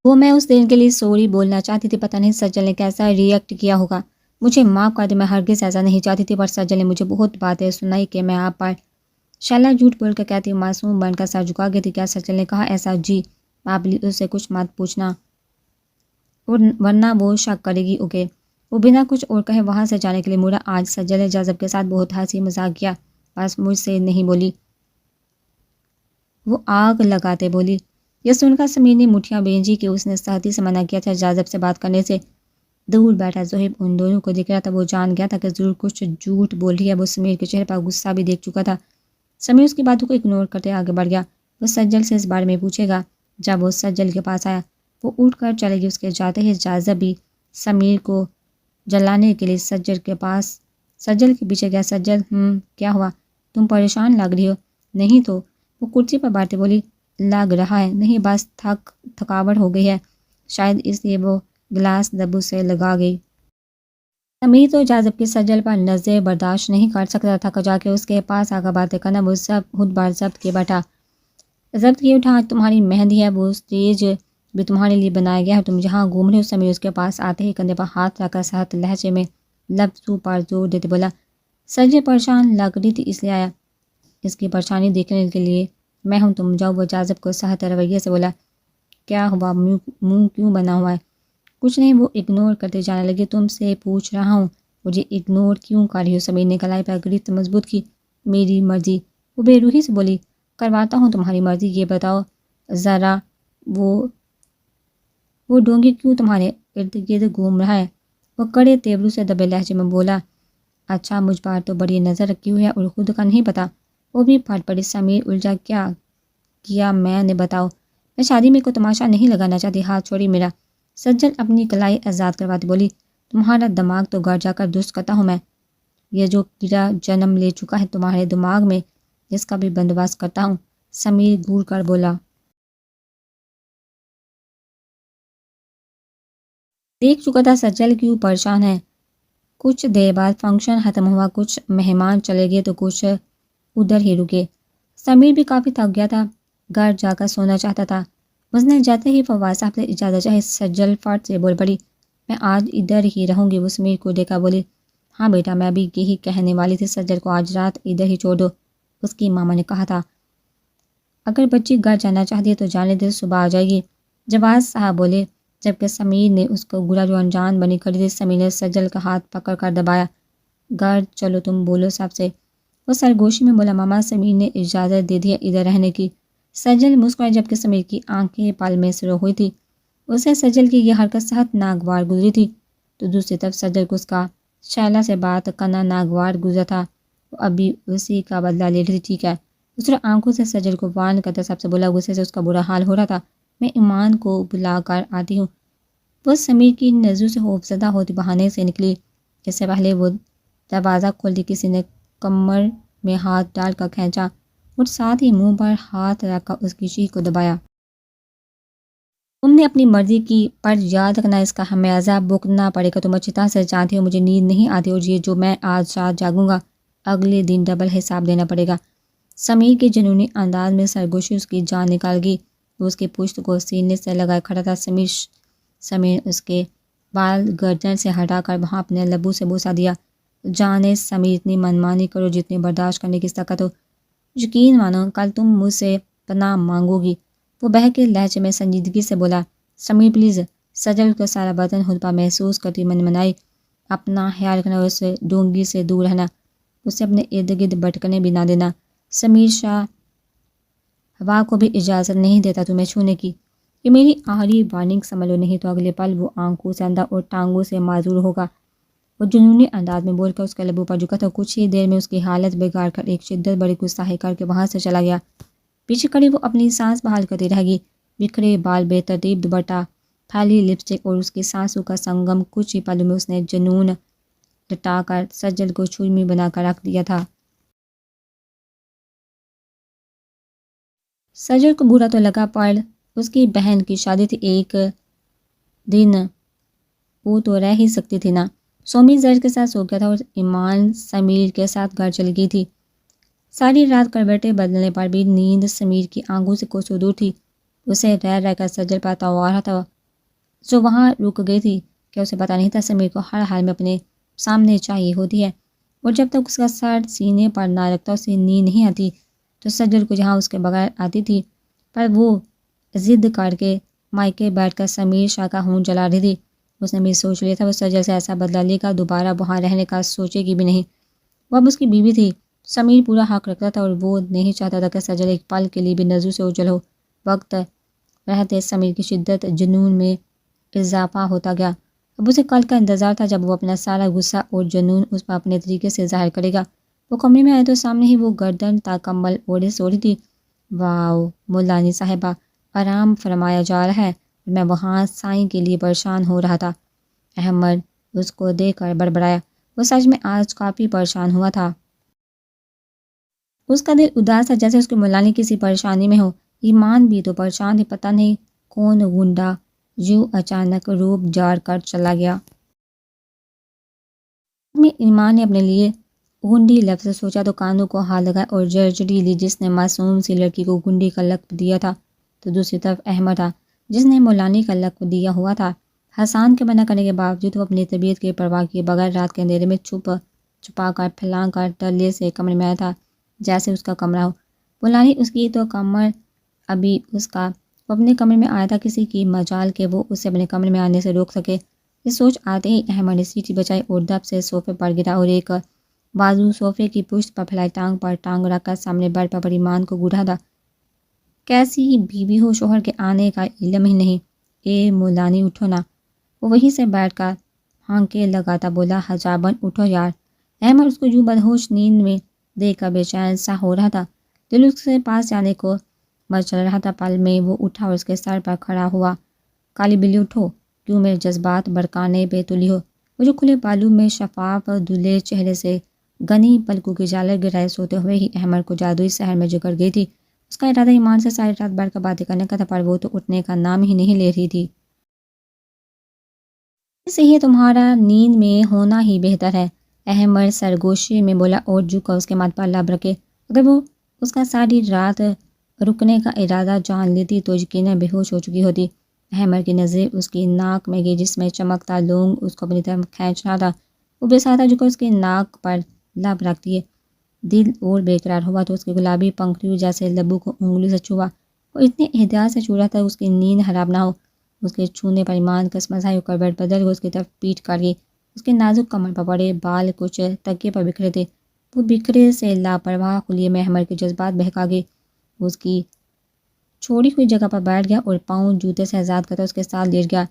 وہ میں اس دن کے لیے سوری بولنا چاہتی تھی، پتہ نہیں سجل نے کیسا ریئیکٹ کیا ہوگا۔ مجھے معاف کر دے، میں ہرگز ایسا نہیں چاہتی تھی، پر سجل نے مجھے بہت باتیں سنائی کہ میں آپ پر شائلہ جھوٹ بول کر کہتی معصوم بن کر سر جھکا گئی تھی۔ کیا سجل نے کہا ایسا؟ جی۔ آپ پلیز اس سے کچھ مت پوچھنا ورنہ وہ شک کرے گی۔ اوکے۔ وہ بنا کچھ اور کہے وہاں سے جانے کے لیے مڑا۔ آج سجل نے جذب کے ساتھ بہت ہنسی مذاق کیا، بس مجھ سے نہیں بولی، وہ آگ لگاتے بولی۔ یہ سن کر سمیر نے مٹھیاں بھیجی کہ اس نے سختی سے منع کیا تھا جاذب سے بات کرنے سے۔ دور بیٹھا زہیب ان دونوں کو دیکھ رہا تھا۔ وہ جان گیا تھا کہ ضرور کچھ جھوٹ بول رہی ہے۔ وہ سمیر کے چہرے پر غصہ بھی دیکھ چکا تھا۔ سمیر اس کی باتوں کو اگنور کرتے آگے بڑھ گیا۔ وہ سجل سے اس بارے میں پوچھے گا۔ جب وہ سجل کے پاس آیا وہ اٹھ کر چلے گی۔ اس کے جاتے ہی جاذب بھی سمیر کو جلانے کے لیے سجل کے پیچھے گیا۔ سجل کیا ہوا؟ تم پریشان لگ رہی ہو۔ نہیں تو، وہ کرسی پر بیٹھتے بولی۔ لگ رہا ہے نہیں، بس تھکاوٹ ہو گئی ہے، شاید اس لیے وہ گلاس دبو سے لگا گئی۔ سمیر تو جاذب کی سجل پر نظریں برداشت نہیں کر سکتا تھا۔ جا کے اس کے پاس آ کر باتیں کرنا وہ سب خود بار ضبط کے بیٹھا۔ ضبط کیے اٹھا، آج تمہاری مہندی ہے، وہ اسٹیج بھی تمہارے لیے بنایا گیا ہے، تم جہاں گھوم رہے ہو۔ سمیر اس کے پاس آتے ہی کندھے پر ہاتھ رکھ کر سخت لہجے میں لفظوں پر زور دیتے بولا۔ سجل پریشان لگ رہی تھی اس لیے آیا، اس کی پریشانی دیکھنے کے لیے میں ہوں، تم جاؤ۔ وہ جاذب کو سخت رویے سے بولا۔ کیا ہوا؟ منہ کیوں بنا ہوا ہے؟ کچھ نہیں، وہ اگنور کرتے جانے لگے۔ تم سے پوچھ رہا ہوں مجھے اگنور کیوں کر رہی ہو؟ سمیر نے کلائی پر گرفت مضبوط کی۔ میری مرضی، وہ بے روحی سے بولی۔ کرواتا ہوں تمہاری مرضی، یہ بتاؤ ذرا وہ ڈونگی کیوں تمہارے ارد گرد گھوم رہا ہے؟ وہ کڑے تیوروں سے دبے لہجے میں بولا۔ اچھا، مجھ پر تو بڑی نظر رکھی ہوئی ہے اور خود کا نہیں پتا۔ وہ بھی پھٹ پڑی۔ سمیر الجھا۔ کیا کیا میں نے؟ بتاؤ۔ میں شادی میں کوئی تماشا نہیں لگانا چاہتی، ہاتھ چھوڑی میرا۔ سجل اپنی کلائی آزاد کرواتی بولی۔ تمہارا دماغ تو گھر جا کر درست کرتا ہوں میں، یہ جو کیڑا جنم لے چکا ہے تمہارے دماغ میں اس کا بھی بندوبست کرتا ہوں۔ سمیر گھور کر بولا۔ دیکھ چکا تھا سجل کیوں پریشان ہے۔ کچھ دیر بعد فنکشن ختم ہوا، کچھ مہمان چلے گئے تو کچھ ادھر ہی رکے۔ سمیر بھی کافی تھک گیا تھا، گھر جا کر سونا چاہتا تھا۔ اس نے جاتے ہی فواد صاحب سے اجازت چاہی۔ سجل فٹ سے بول پڑی، میں آج ادھر ہی رہوں گی۔ وہ سمیر کو دیکھا بولی، ہاں بیٹا، میں بھی یہی کہنے والی تھی، سجل کو آج رات ادھر ہی چھوڑ دو، اس کی ماما نے کہا تھا اگر بچی گھر جانا چاہتی ہے تو جانے دے، صبح آ جائے گی۔ جواز صاحب بولے، جبکہ سمیر نے اس کو گرا جو انجان بنی کھڑی تھی۔ سمیر نے سجل کا ہاتھ پکڑ کر دبایا۔ گھر چلو، تم بولو سب سے۔ وہ سرگوشی میں بولا، ماما سمیر نے اجازت دے دی ہے ادھر رہنے کی۔ سجل مسکرایا، جبکہ سمیر کی آنکھیں پل میں سرو ہوئی تھی۔ اسے سجل کی یہ حرکت سخت ناگوار گزری تھی، تو دوسری طرف سجل کو اس کا شائلہ سے بات کرنا ناگوار گزرا تھا۔ وہ ابھی اسی کا بدلہ لے رہی تھی، ٹھیک ہے؟ اس نے آنکھوں سے سجل کو وارن کرتے سب سے بولا۔ غصے سے اس کا برا حال ہو رہا تھا۔ میں ایمان کو بلا کر آتی ہوں۔ وہ سمیر کی نظروں سے خوفزدہ ہوتی بہانے سے نکلی۔ اس سے پہلے وہ دروازہ کھولتی کسی نے کمر میں ہاتھ ڈال کر کھینچا اور ساتھ ہی منہ پر ہاتھ رکھ کر اس کی چیخ کو دبایا۔ تم نے اپنی مرضی کی، پر یاد رکھنا اس کا خمیازہ بھگتنا پڑے گا۔ تم اچھی طرح سے جانتی ہو مجھے نیند نہیں آتی، اور یہ جو میں آج رات جاگوں گا اگلے دن ڈبل حساب دینا پڑے گا۔ سمیر کے جنونی انداز میں سرگوشی اس کی جان نکال گئی۔ وہ اس کی پشت کو سینے سے لگائے کھڑا تھا۔ سمیر اس کے بال گردن سے ہٹا کر وہاں اپنے لبوں سے بوسہ دیا۔ جانے سمیر، اتنی منمانی کرو جتنی برداشت کرنے کی طاقت ہو، یقین مانو کل تم مجھ سے پناہ مانگو گی۔ وہ بہکے لہجے میں سنجیدگی سے بولا۔ سمیر پلیز۔ سجل کا سارا بدن خود پر محسوس کرتی منمنائی، اپنا خیال رکھنا اور اسے ڈونگی سے دور رہنا، اسے اپنے ارد گرد بھٹکنے بھی نہ دینا۔ سمیر شاہ ہوا کو بھی اجازت نہیں دیتا تمہیں چھونے کی، یہ میری آخری وارننگ سمجھ لو، نہیں تو اگلے پل وہ آنکھوں سے اندھا اور ٹانگوں سے معذور ہوگا۔ وہ جنونی انداز میں بول کر اس کے لبوں پر جھکا تھا۔ کچھ ہی دیر میں اس کی حالت بگاڑ کر ایک شدت بڑی گستاخی کر کے وہاں سے چلا گیا۔ پیچھے کھڑی وہ اپنی سانس بحال کرتی رہ گئی۔ بکھرے بال، بے ترتیب دوپٹہ، پھیلی لپسٹک اور اس کی سانسوں کا سنگم، کچھ ہی پلوں میں اس نے جنون لٹا کر سجل کو چورمی بنا کر رکھ دیا تھا۔ سجل کو برا تو لگا، پر اس کی بہن کی شادی تھی، ایک دن وہ تو رہ ہی سکتی تھی نا۔ سومی زر کے ساتھ سو گیا تھا اور ایمان سمیر کے ساتھ گھر چلی گئی تھی۔ ساری رات کروٹیں بدلنے پر بھی نیند سمیر کی آنکھوں سے کوسوں دور تھی۔ اسے رہ رہ کر سجل پر توانا تھا جو وہاں رک گئی تھی کہ اسے پتہ نہیں تھا سمیر کو ہر حال میں اپنے سامنے چاہیے ہوتی ہے، اور جب تک اس کا سر سینے پر نہ رکھتا اسے نیند نہیں آتی۔ تو سجل کو جہاں اس کے بغیر آتی تھی، پر وہ ضد کر کے مائکے بیٹھ کر سمیر شاہ کا ہون جلا رہی تھی۔ اس نے بھی سوچ لیا تھا وہ سجل سے ایسا بدلہ لے کر دوبارہ وہاں رہنے کا سوچے گی بھی نہیں۔ وہ اب اس کی بیوی تھی، سمیر پورا حق رکھتا تھا، اور وہ نہیں چاہتا تھا کہ سجل ایک پل کے لیے بھی نظروں سے اوجھل ہو۔ وقت رہتے سمیر کی شدت جنون میں اضافہ ہوتا گیا۔ اب اسے کل کا انتظار تھا جب وہ اپنا سارا غصہ اور جنون اس پر اپنے طریقے سے ظاہر کرے گا۔ وہ کمرے میں آئے تو سامنے ہی وہ گردن تا کمبل اوڑھے سو رہی تھی۔ واؤ مولانی صاحبہ، آرام فرمایا جا رہا ہے، میں وہاں سائیں کے لیے پریشان ہو رہا تھا۔ احمد اس کو دیکھ کر بڑبڑایا۔ وہ سچ میں آج کافی پریشان ہوا تھا۔ اس کا دل اداس تھا، جیسے اس کی مولانی کسی پریشانی میں ہو۔ ایمان بھی تو پریشان تھی، پتہ نہیں کون غنڈا یوں اچانک روپ جاڑ کر چلا گیا۔ میں ایمان نے اپنے لیے گنڈی لفظ سوچا تو کانوں کو ہاتھ لگا اور جرجری لی جس نے معصوم سی لڑکی کو گنڈی کا لقب دیا تھا، تو دوسری طرف احمد تھا جس نے مولانی کا لقب دیا ہوا تھا۔ حسان کے منع کرنے کے باوجود وہ اپنی طبیعت کی پرواہ کیے بغیر رات کے اندھیرے میں چھپا کر پھیلا کر تلے سے کمرے میں آیا تھا، جیسے اس کا کمرہ ہو۔ مولانی اس کی تو کمر ابھی اس کا، وہ اپنے کمرے میں آیا تھا، کسی کی مجال کہ وہ اسے اپنے کمرے میں آنے سے روک سکے۔ یہ سوچ آتے ہی احمد نے سیٹی بجائی اور دب سے صوفے پر گرا اور ایک بازو صوفے کی پشت پر پھیلائی ٹانگ پر ٹانگ رکھ کر سامنے بیڈ پر ایمان کو گڑا تھا۔ کیسی بیوی ہو، شوہر کے آنے کا علم ہی نہیں، اے مولانی اٹھو نا۔ وہ وہیں سے بیٹھ کر ہانکے لگاتا بولا، حجابن اٹھو یار۔ احمد اس کو یوں بدہوش نیند میں دیکھ کر بے چین سا ہو رہا تھا، دل اس کے پاس جانے کو مچل رہا تھا۔ پل میں وہ اٹھا اور اس کے سر پر کھڑا ہوا۔ کالی بلی اٹھو، کیوں میرے جذبات بھڑکانے پہ تلی ہو؟ وہ جو کھلے بالوں میں شفاف دھلے چہرے سے گنی پلکوں کی جالر گرائے سوتے ہوئے ہی احمد کو جادوئی سحر میں جکڑ گئی تھی۔ اس کا ارادہ ایمان سے ساری رات بیٹھ کر باتیں کرنے کا تھا، پر وہ تو اٹھنے کا نام ہی نہیں لے رہی تھی۔ اس سے ہی تمہارا نیند میں ہونا ہی بہتر ہے، احمد سرگوشی میں بولا اور جھکا اس کے ماتھے پر لب رکھے۔ اگر وہ اس کا ساری رات رکنے کا ارادہ جان لیتی تو یقیناً بے ہوش ہو چکی ہوتی۔ احمد کی نظریں اس کی ناک میں گئی جس میں چمکتا لونگ اس کو اپنی طرف کھینچ رہا تھا۔ وہ بے ساتھ جھکا اس کی ناک پر لب رکھ دیے۔ دل اور بے قرار ہوا تو اس کے گلابی پنکھڑیوں جیسے لبوں کو انگلی سے چھوا۔ وہ اتنے احتیاط سے چھو رہا تھا اس کی نیند حرام نہ ہو۔ اس کے چھونے پر ایمان کسمسائی ہو کر بیٹھ بدل اس کی طرف پیٹ کر گئی۔ اس کے نازک کمر پر پڑے بال کچھ تکیے پر بکھرے تھے۔ وہ بکھرے سے لاپرواہ خلیے میں احمد کے جذبات بہکا گئے۔ وہ اس کی چھوڑی ہوئی جگہ پر بیٹھ گیا اور پاؤں جوتے سے آزاد کرتا اس کے ساتھ لیٹ گیا۔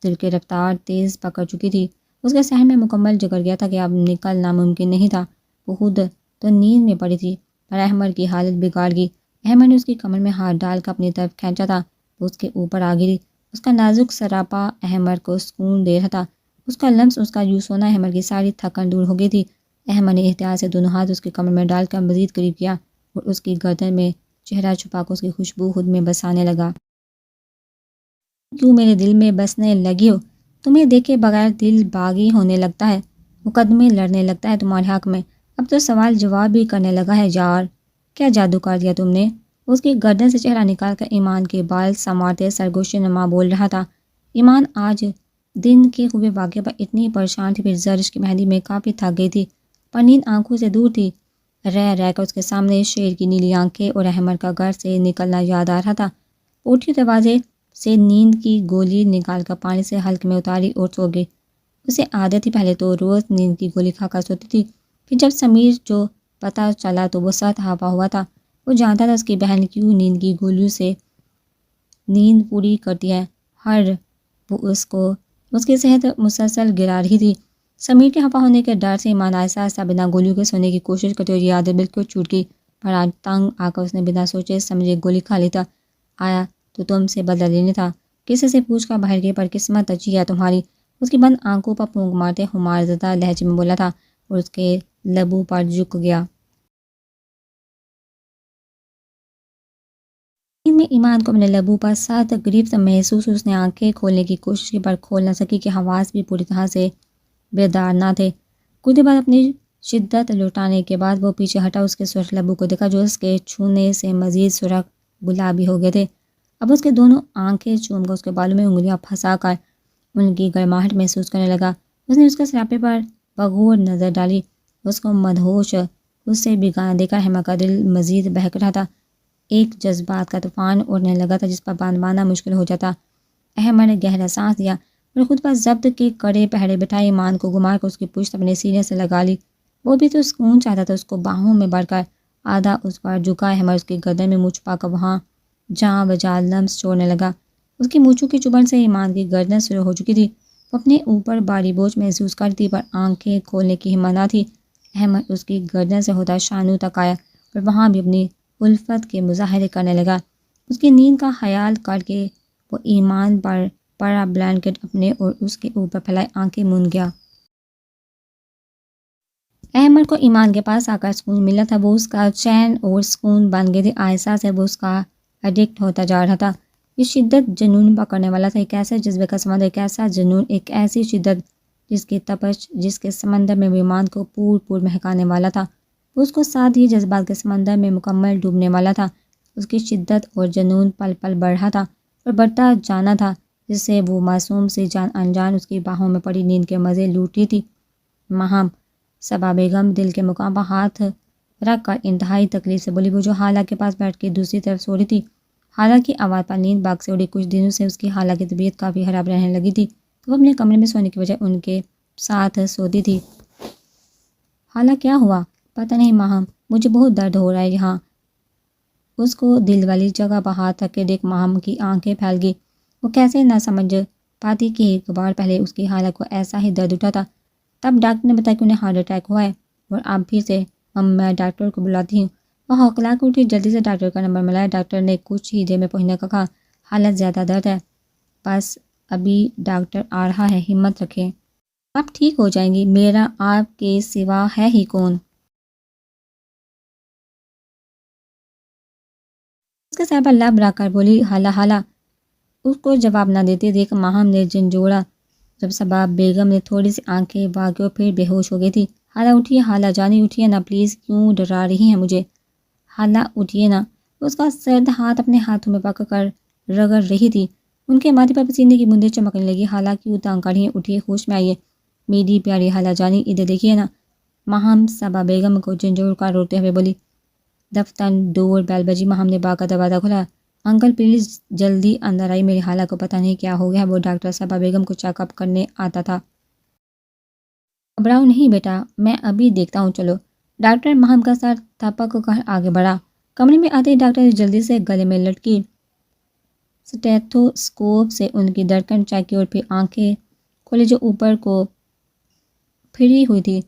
دل کی رفتار تیز پکڑ چکی تھی۔ اس کے ذہن میں مکمل جگڑ گیا تھا کہ اب نکلنا ممکن نہیں تھا۔ وہ خود تو نیند میں پڑی تھی، پر احمد کی حالت بگاڑ گئی۔ احمد نے اس کی کمر میں ہاتھ ڈال کر اپنی طرف کھینچا تھا، وہ اس کے اوپر آ گری۔ اس کا نازک سراپا احمد کو سکون دے رہا تھا۔ اس کا لمس، اس کا یوں سونا احمد کی ساری تھکن دور ہو گئی تھی۔ احمد نے احتیاط سے دونوں ہاتھ اس کی کمر میں ڈال کر مزید قریب کیا اور اس کی گردن میں چہرہ چھپا کر اس کی خوشبو خود میں بسانے لگا۔ کیوں میرے دل میں بسنے لگی ہو؟ تمہیں دیکھے بغیر دل باغی ہونے لگتا ہے، مقدمے لڑنے لگتا ہے تمہارے حق میں۔ اب تو سوال جواب بھی کرنے لگا ہے یار، کیا جادو کر دیا تم نے؟ اس کی گردن سے چہرہ نکال کر ایمان کے بال سنوارتے سرگوشی نما بول رہا تھا۔ ایمان آج دن کے ہوئے واقعے پر اتنی پریشان تھی، پھر زرش کی مہندی میں کافی تھک گئی تھی، پر نیند آنکھوں سے دور تھی۔ رہ کر اس کے سامنے شیر کی نیلی آنکھیں اور احمد کا گھر سے نکلنا یاد آ رہا تھا۔ اٹھی دروازے سے نیند کی گولی نکال کر پانی سے حلق میں اتاری اور سو گئی۔ اسے عادت تھی، پہلے تو روز نیند کی گولی کھا کر سوتی تھی، پھر جب سمیر جو پتہ چلا تو وہ سخت ہاپا ہوا تھا۔ وہ جانتا تھا اس کی بہن کیوں نیند کی گولیوں سے نیند پوری کرتی ہے، وہ اس کی صحت مسلسل گرا رہی تھی۔ سمیر کے خفا ہونے کے ڈر سے ایمان آہستہ آہستہ بنا گولیوں کے سونے کی کوشش کرتے ہوئے عادت بالکل چھوٹ گئی، پر آج تنگ آ کر اس نے بنا سوچے سمجھے گولی کھا لی تھا۔ آیا تو تم سے بدلہ لینے تھا، کسی سے پوچھ کر باہر گئی، پر قسمت اچھی ہے تمہاری۔ اس کی بند آنکھوں پر پھونک مارتے خمار زدہ لہجے میں بولا تھا اور اس کے لبوں پر جھک گیا۔ میں ایمان کو اپنے لبوں پر سخت گرفت محسوس، اس نے آنکھیں کھولنے کی کوشش کی پر کھول نہ سکی کہ حواس بھی پوری طرح سے بیدار نہ تھے۔ کچھ دیر بعد اپنی شدت لوٹانے کے بعد وہ پیچھے ہٹا، اس کے سرخ لبوں کو دیکھا جو اس کے چھونے سے مزید سرخ گلابی ہو گئے تھے۔ اب اس کے دونوں آنکھیں چوم کر اس کے بالوں میں انگلیاں پھنسا کر ان کی گرماہٹ محسوس کرنے لگا۔ اس نے اس کے سراپے پر بغور نظر ڈالی، اس کو مدہوش اس سے بیگانہ دیکھا احمد کا دل مزید بہک رہا تھا۔ ایک جذبات کا طوفان اڑنے لگا تھا جس پر باندھنا مشکل ہو جاتا۔ احمد نے گہرا سانس لیا اور خود پر ضبط کے کڑے پہرے بٹھائے، ایمان کو گما کر اس کی پشت اپنے سینے سے لگا لی۔ وہ بھی تو سکون چاہتا تھا، اس کو باہوں میں بڑھ کر آدھا اس پر جھکا احمد اس کی گردن میں منہ چھپا کر وہاں جہاں بجا لمس چھوڑنے لگا۔ اس کی مونچھوں کی چبھن سے ایمان کی گردن سلو ہو چکی تھی۔ وہ اپنے اوپر بھاری بوجھ محسوس کرتی پر آنکھیں کھولنے کی ہمت نہ تھی۔ احمد اس کی گردن سے ہوتا شانوں تک آیا اور وہاں بھی اپنی الفت کے مظاہرے کرنے لگا۔ اس کی نیند کا خیال کر کے وہ ایمان پر پڑا بلینکٹ اپنے اور اس کے اوپر پھیلائے آنکھیں موند گیا۔ احمد کو ایمان کے پاس آ کر سکون ملا تھا۔ وہ اس کا چین اور سکون بن گئے تھے۔ آہستہ سے وہ اس کا ایڈکٹ ہوتا جا رہا تھا۔ یہ شدت جنون پکڑنے والا تھا، ایک ایسے جذبے کا سمندر، ایک ایسا جنون، ایک ایسی شدت جس کی تپش، جس کے سمندر میں ایمان کو پور مہکانے والا تھا۔ وہ اس کو ساتھ ہی جذبات کے سمندر میں مکمل ڈوبنے والا تھا۔ اس کی شدت اور جنون پل پل بڑھ رہا تھا اور بڑھتا جانا تھا، جس سے وہ معصوم سی جان انجان اس کی باہوں میں پڑی نیند کے مزے لوٹ رہی تھی۔ ماہم صبا بیگم دل کے مقام پر ہاتھ رکھ کر انتہائی تکلیف سے بولی۔ وہ جو حالہ کے پاس بیٹھ کے دوسری طرف سو رہی تھی۔ حالہ کی آواز پر نیند باغ سے اڑی۔ کچھ دنوں سے اس کی حالہ کی طبیعت کافی خراب رہنے لگی تھی، تو وہ اپنے کمرے میں سونے کی بجائے ان کے ساتھ سوتی تھی۔ حالہ کیا ہوا؟ پتہ نہیں ماہم، مجھے بہت درد ہو رہا ہے یہاں۔ اس کو دل والی جگہ پر ہاتھ رکھ کے دیکھ ماہم کی آنکھیں پھیل گئی۔ وہ کیسے نہ سمجھ پاتی کہ ایک بار پہلے اس کی حالہ کو ایسا ہی درد اٹھا تھا۔ تب ڈاکٹر نے بتایا کہ انہیں ہارٹ اٹیک ہوا ہے اور اب پھر سے میں ڈاکٹر کو بلاتی ہوں۔ وہ ہوکلا کے اٹھی، جلدی سے ڈاکٹر کا نمبر ملایا۔ ڈاکٹر نے کچھ ہی دیر میں پہنچنے کا کہا۔ حالت زیادہ درد ہے، بس ابھی ڈاکٹر آ رہا ہے، ہمت رکھیں، آپ ٹھیک ہو جائیں گی، میرا آپ کے سوا ہے ہی کون۔ اس کے سر پر لب رکھ کر بولی حالہ۔ اس کو جواب نہ دیتے دیکھ ماہم نے جھنجھوڑا۔ جب صبا بیگم نے تھوڑی سی آنکھیں بھاگی اور پھر بے ہوش ہو گئی تھی۔ حالہ اٹھیے، حالہ جانی اٹھیے نا پلیز، کیوں ڈرا رہی ہیں مجھے؟ حالہ اٹھیے نا۔ اس کا سرد ہاتھ اپنے ہاتھوں میں پکڑ کر رگڑ رہی تھی۔ ان کے ماتھے پر پسینے کی بوندیں چمکنے لگی۔ حالہ کیوں تانگ کر رہی ہیں؟ اٹھیے، ہوش میں آئیے میری پیاری حالہ جانی، ادھر دیکھیے نا۔ ماہم صبا بیگم کو جھنجھوڑ کر روتے ہوئے بولی۔ دفتر ڈور بیل بجی۔ ماہم نے باغ کا دروازہ کھولا۔ انکل پلیز جلدی اندر آئی، میری حالہ کو پتہ نہیں کیا ہو گیا ہے، وہ ڈاکٹر صبا بیگم کو چیک اپ کرنے آتا تھا۔ گھبراؤ نہیں بیٹا، میں ابھی دیکھتا ہوں، چلو۔ ڈاکٹر ماہم کا سر تھپک کر آگے بڑھا۔ کمرے میں آتے ہی ڈاکٹر نے جلدی سے گلے میں لٹکی سٹیتھوسکوپ سے ان کی دھڑکن چیک کی اور پھر آنکھیں کھولے جو اوپر کو پھری ہوئی تھی۔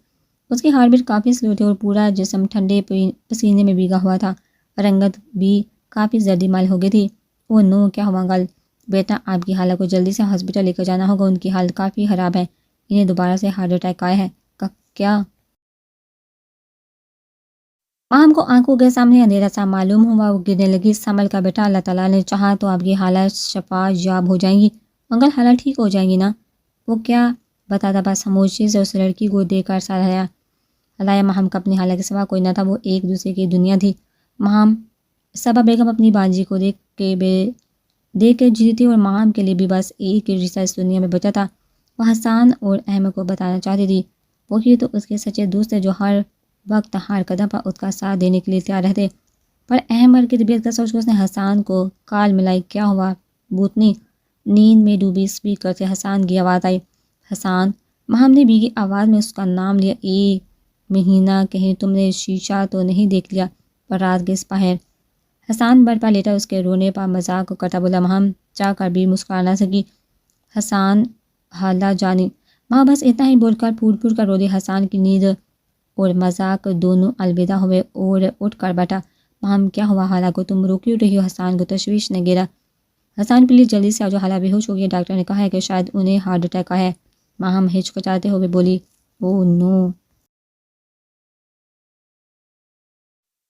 اس کی ہارٹ بیٹ کافی سلو تھی اور پورا جسم ٹھنڈے پسینے میں بھیگا ہوا تھا۔ رنگت بھی کافی زردی مائل ہو گئی تھی۔ او نو، کیا ہوا انکل؟ بیٹا آپ کی حالہ کو جلدی سے ہاسپٹل لے کر جانا ہوگا، ان کی حالت کافی خراب ہے، انہیں دوبارہ سے ہارٹ اٹیک آیا ہے۔ کیا؟ ماہم کو آنکھوں کے سامنے اندھیرا سا معلوم ہوا، وہ گرنے لگی۔ سنبھل کر بیٹا، اللہ تعالیٰ نے چاہا تو آپ کی حالت شفا یاب ہو جائیں گی انکل، حالت ٹھیک ہو جائیں گی نا؟ وہ کیا بتاتا، بس خاموشی سے اس لڑکی کو دیکھ کر سر ہلایا۔ ماہم کا اپنی حالت کے سوا کوئی نہ تھا، وہ ایک دوسرے کی دنیا تھی۔ ماہم صبا بیگم اپنی بانجی کو دیکھ کے جیتی تھی اور ماہم کے لیے بھی بس ایک رشتہ اس دنیا میں بچا تھا۔ وہ حسان اور احمد کو بتانا چاہتی تھی، وہی تو اس کے سچے دوست تھے جو ہر وقت ہر قدم پر اس کا ساتھ دینے کے لیے تیار رہتے۔ پر احمد کی طبیعت کا سوچ کر اس نے حسان کو کال ملائی۔ کیا ہوا بوتنی؟ نیند میں ڈوبی اسپیکر سے حسان کی آواز آئی۔ حسان؟ ماہم نے بھیگی آواز میں اس کا نام لیا۔ مہینہ کہیں تم نے شیشہ تو نہیں دیکھ لیا؟ پر رات کے اس پہر؟ حسان بیڈ پر لیٹا اس کے رونے پر مذاق کرتا بولا۔ ماہم چاہ کر بھی مسکرا نہ سکی۔ حسان حالہ جانی؟ ماں بس اتنا ہی بول کر پھوٹ کر رو دی۔ حسان کی نیند اور مذاق دونوں الوداع ہوئے اور اٹھ کر بیٹھا۔ ماہم کیا ہوا حالہ کو؟ تم رو کیوں رہی ہو؟ حسان کو تشویش نے گھیرا۔ حسان پلیز جلدی سے آ جاؤ، حالہ بے ہوش ہو گئی، ڈاکٹر نے کہا ہے کہ شاید انہیں ہارٹ اٹیک آیا ہے۔ ماہم ہچکچاتے ہوئے بولی۔ او نو،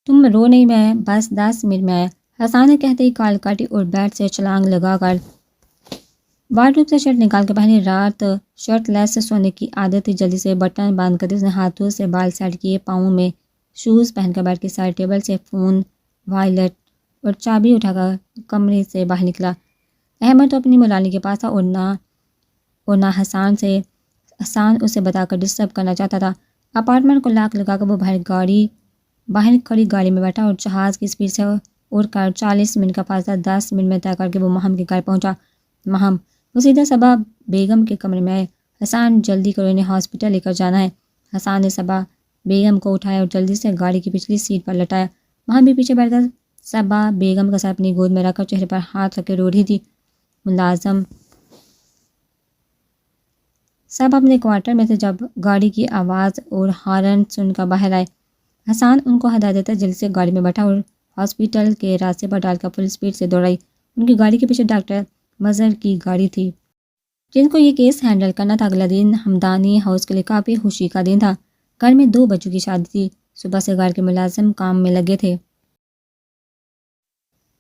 تم رو نہیں، میں بس 10 منٹ میں آیا، حسان نے کہتے ہی کال کاٹی اور بیڈ سے چھلانگ لگا کر وارڈروب سے شرٹ نکال کے پہنی۔ رات شرٹ لیس سونے کی عادت تھی، جلدی سے بٹن بند کرتے اس نے ہاتھوں سے بال سیٹ کیے، پاؤں میں شوز پہن کر بیٹھ کے سائڈ ٹیبل سے فون، وائلٹ اور چابی اٹھا کر کمرے سے باہر نکلا۔ احمد تو اپنی مولانی کے پاس تھا اور نہ حسان اسے بتا کر ڈسٹرب کرنا چاہتا تھا۔ اپارٹمنٹ کو لاک لگا کر وہ باہر کھڑی گاڑی میں بیٹھا اور جہاز کی اسپیڈ سے اڑ کر 40 منٹ کا فاصلہ 10 منٹ میں طے کر کے وہ مہم کے گھر پہنچا۔ مہم وہ سیدھا صبا بیگم کے کمرے میں آئے۔ حسان جلدی کرو، انہیں ہاسپٹل لے کر جانا ہے۔ حسان نے صبا بیگم کو اٹھایا اور جلدی سے گاڑی کی پچھلی سیٹ پر لٹایا۔ مہم بھی پیچھے بیٹھ کر صبا بیگم کا سر اپنی گود میں رکھ کر چہرے پر ہاتھ رکھ کے رو رہی تھی۔ ملازم سب اپنے کوارٹر میں تھے جب گاڑی کی آواز اور ہارن سن کر باہر آئے۔ حسان ان کو ہدایت دیتا جلدی سے گاڑی میں بیٹھا اور ہاسپٹل کے راستے پر ڈال کر فل اسپیڈ سے دوڑائی۔ ان کی گاڑی کے پیچھے ڈاکٹر مظہر کی گاڑی تھی، جن کو یہ کیس ہینڈل کرنا تھا۔ اگلا دن ہمدانی ہاؤس کے لیے کافی خوشی کا دن تھا۔ گھر میں 2 بچوں کی شادی تھی۔ صبح سے گھر کے ملازم کام میں لگے تھے۔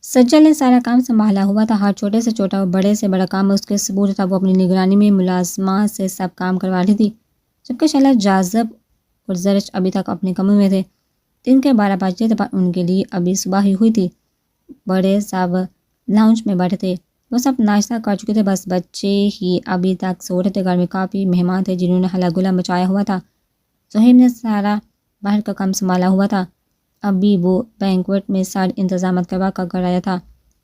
سجل نے سارا کام سنبھالا ہوا تھا، ہر چھوٹے سے چھوٹا اور بڑے سے بڑا کام اس کے سپرد تھا۔ وہ اپنی نگرانی میں ملازمات سے سب کام کروا رہی تھی، جبکہ شعلہ، جاذب اور زرش ابھی تک اپنے کمروں میں تھے۔ دن کے 12 بج رہے تھے پر ان کے لیے ابھی صبح ہی ہوئی تھی۔ بڑے صاحب لاؤنج میں بیٹھے تھے، وہ سب ناشتہ کر چکے تھے، بس بچے ہی ابھی تک سو رہے تھے۔ گھر میں کافی مہمان تھے جنہوں نے ہلا گلا مچایا ہوا تھا۔ سہیب نے سارا باہر کا کام سنبھالا ہوا تھا، ابھی وہ بینکوٹ میں سارے انتظامات کروا کر گھر آیا تھا۔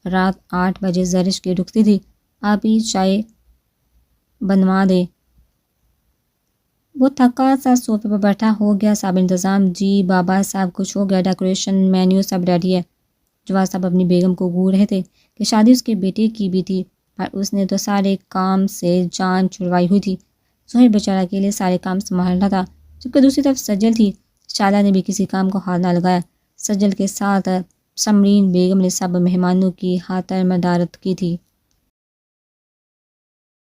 رات 8 بجے زرش کی رکتی تھی۔ آپ ہی چائے بنوا دے۔ وہ تھکا سا صوفے پر بیٹھا۔ ہو گیا سب انتظام؟ جی بابا صاحب، کچھ ہو گیا، ڈیکوریشن مینیو سب ریڈی ہے۔ جواد صاحب اپنی بیگم کو گھور رہے تھے کہ شادی اس کے بیٹے کی بھی تھی، پر اس نے تو سارے کام سے جان چھڑوائی ہوئی تھی۔ سہیل بیچارہ اکیلے سارے کام سنبھال رہا تھا، جبکہ دوسری طرف سجل تھی۔ شعلہ نے بھی کسی کام کو ہاتھ نہ لگایا۔ سجل کے ساتھ سمرین بیگم نے سب مہمانوں کی خاطر مدارت کی تھی۔